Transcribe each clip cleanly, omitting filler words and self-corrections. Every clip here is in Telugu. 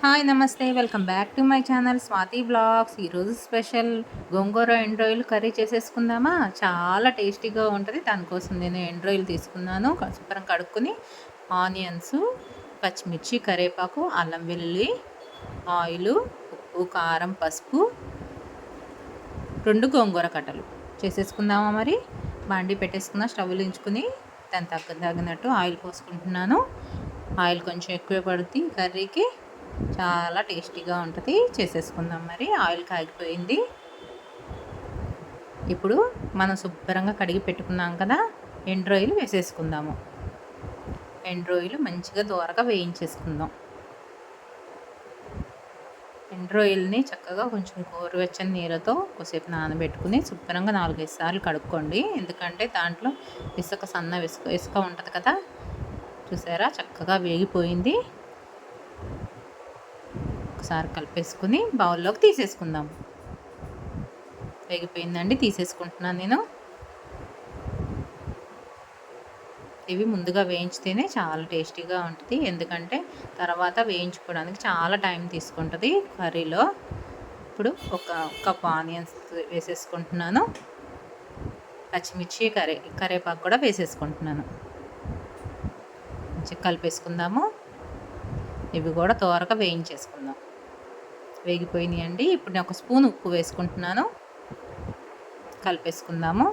హాయ్ నమస్తే welcome back to my channel Swathi blogs. ఈరోజు స్పెషల్ గోంగూర ఎండ్ రొయ్యలు కర్రీ చేసేసుకుందామా. చాలా టేస్టీగా ఉంటుంది. దానికోసం నేను ఎండ్ రొయ్యలు తీసుకున్నాను. శుభ్రం కడుక్కొని ఆనియన్స్, పచ్చిమిర్చి, కరివేపాకు, అల్లం వెల్లుల్లి, ఆయిల్, ఉప్పు, కారం, పసుపు, 2 గోంగూర కట్టలు చేసేసుకుందామా. మరి బాండి పెట్టేసుకున్న, స్టవ్ వెలిగించుకుని దాని తగినట్టు ఆయిల్ పోసుకుంటున్నాను. ఆయిల్ కొంచెం ఎక్కువ పడుతుంది కర్రీకి, చాలా టేస్టీగా ఉంటుంది. చేసేసుకుందాం. మరి ఆయిల్ కాగిపోయింది. ఇప్పుడు మనం శుభ్రంగా కడిగి పెట్టుకున్నాం కదా, ఎండు రొయ్యలు వేసేసుకుందాము. ఎండు రొయ్యలు మంచిగా దోరగా వేయించేసుకుందాం. ఎండు రొయ్యల్ని చక్కగా కొంచెం గోరువెచ్చని నీళ్ళతో కొద్దిసేపు నానబెట్టుకుని శుభ్రంగా 4-5 సార్లు కడుక్కోండి. ఎందుకంటే దాంట్లో సన్న ఇసుక ఉంటుంది కదా. చూసారా, చక్కగా వేగిపోయింది. ఒకసారి కలిపేసుకుని బౌల్లోకి తీసేసుకుందాం. వేగిపోయిందండి, తీసేసుకుంటున్నాను నేను. ఇవి ముందుగా వేయించితేనే చాలా టేస్టీగా ఉంటుంది. ఎందుకంటే తర్వాత వేయించుకోవడానికి చాలా టైం తీసుకుంటుంది కర్రీలో. ఇప్పుడు ఒక కప్ ఆనియన్స్ వేసేసుకుంటున్నాను. పచ్చిమిర్చి, కరివేపాకు కూడా వేసేసుకుంటున్నాను. మంచిగా కలిపేసుకుందాము. ఇవి కూడా త్వరగా వేయించేసుకుందాం. వేగిపోయినాయి అండి. ఇప్పుడు నేను 1 స్పూన్ ఉప్పు వేసుకుంటున్నాను. కలిపేసుకుందాము.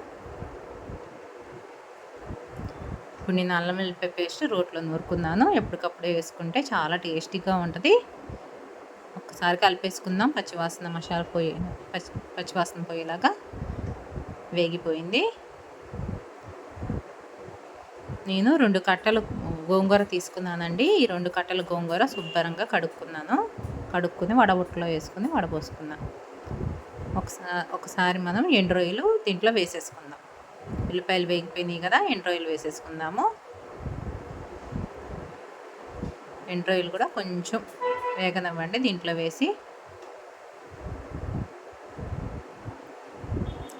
ఇప్పుడు నేను అల్లం వెల్లుల్లిపాయ పేస్ట్ రోట్లో నూరుకున్నాను. ఎప్పటికప్పుడే వేసుకుంటే చాలా టేస్టీగా ఉంటుంది. ఒక్కసారి కలిపేసుకుందాం. పచ్చివాసన పోయేలాగా. వేగిపోయింది. నేను 2 కట్టలు గోంగూర తీసుకున్నానండి. ఈ 2 కట్టల గోంగూర శుభ్రంగా కడుక్కుని వడబుట్టలో వేసుకుని వడపోసుకున్నాను. ఒకసారి మనం ఎండు రొయ్యలు దీంట్లో వేసేసుకుందాం. ఉల్లిపాయలు వేగిపోయినాయి కదా, ఎండు రొయ్యలు వేసేసుకుందాము. ఎండు రొయ్యలు కూడా కొంచెం వేగనివ్వండి దీంట్లో వేసి.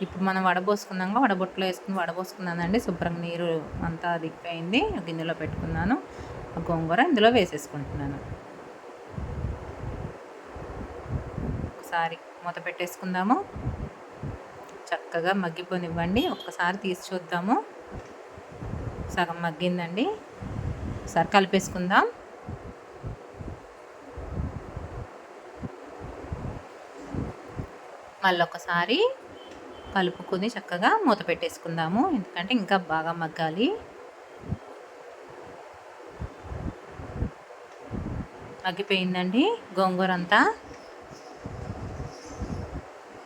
ఇప్పుడు మనం వడబోసుకున్నాక వడబొట్టులో వేసుకుని వడబోసుకున్నానండి. శుభ్రంగా నీరు అంతా దిగిపోయింది. గిన్నెలో పెట్టుకున్నాను. గోంగూర ఇందులో వేసేసుకుంటున్నాను. ఒకసారి మూత పెట్టేసుకుందాము. చక్కగా మగ్గిపోనివ్వండి. ఒక్కసారి తీసి చూద్దాము. సగం మగ్గిందండి. ఒకసారి కలిపేసుకుందాం. మళ్ళీ ఒకసారి కలుపుకొని చక్కగా మూత పెట్టేసుకుందాము. ఎందుకంటే ఇంకా బాగా మగ్గాలి. మగ్గిపోయిందండి గోంగూర అంతా.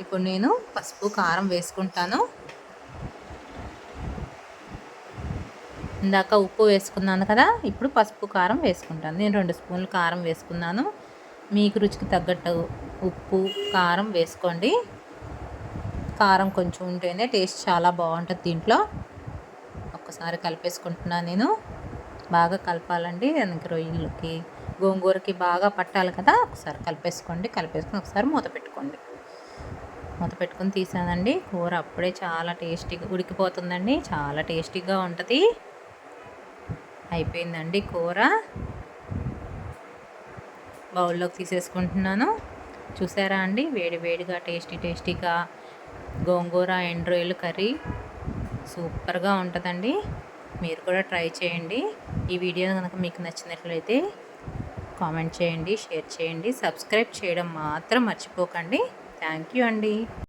ఇప్పుడు నేను పసుపు, కారం వేసుకుంటాను. ఇందాక ఉప్పు వేసుకున్నాను కదా, ఇప్పుడు పసుపు, కారం వేసుకుంటాను. నేను 2 స్పూన్లు కారం వేసుకున్నాను. మీకు రుచికి తగ్గట్టు ఉప్పు, కారం వేసుకోండి. కారం కొంచెం ఉంటేనే టేస్ట్ చాలా బాగుంటుంది దీంట్లో. ఒక్కసారి కలిపేసుకుంటున్నాను నేను. బాగా కలపాలండి. దానికి రొయ్యలకి, గోంగూరకి బాగా పట్టాలి కదా. ఒకసారి కలిపేసుకొని ఒకసారి మూత పెట్టుకొని తీసానండి. కూర అప్పుడే చాలా టేస్టీగా ఉడికిపోతుందండి. చాలా టేస్టీగా ఉంటుంది. అయిపోయిందండి కూర. బౌల్లోకి తీసేసుకుంటున్నాను. చూసారా అండి, వేడిగా టేస్టీగా గోంగూర ఎండు రొయ్యలు కర్రీ సూపర్గా ఉంటుందండి. మీరు కూడా ట్రై చేయండి. ఈ వీడియో కనుక మీకు నచ్చినట్లయితే కామెంట్ చేయండి, షేర్ చేయండి, సబ్స్క్రైబ్ చేయడం మాత్రం మర్చిపోకండి. థ్యాంక్ యూ అండి.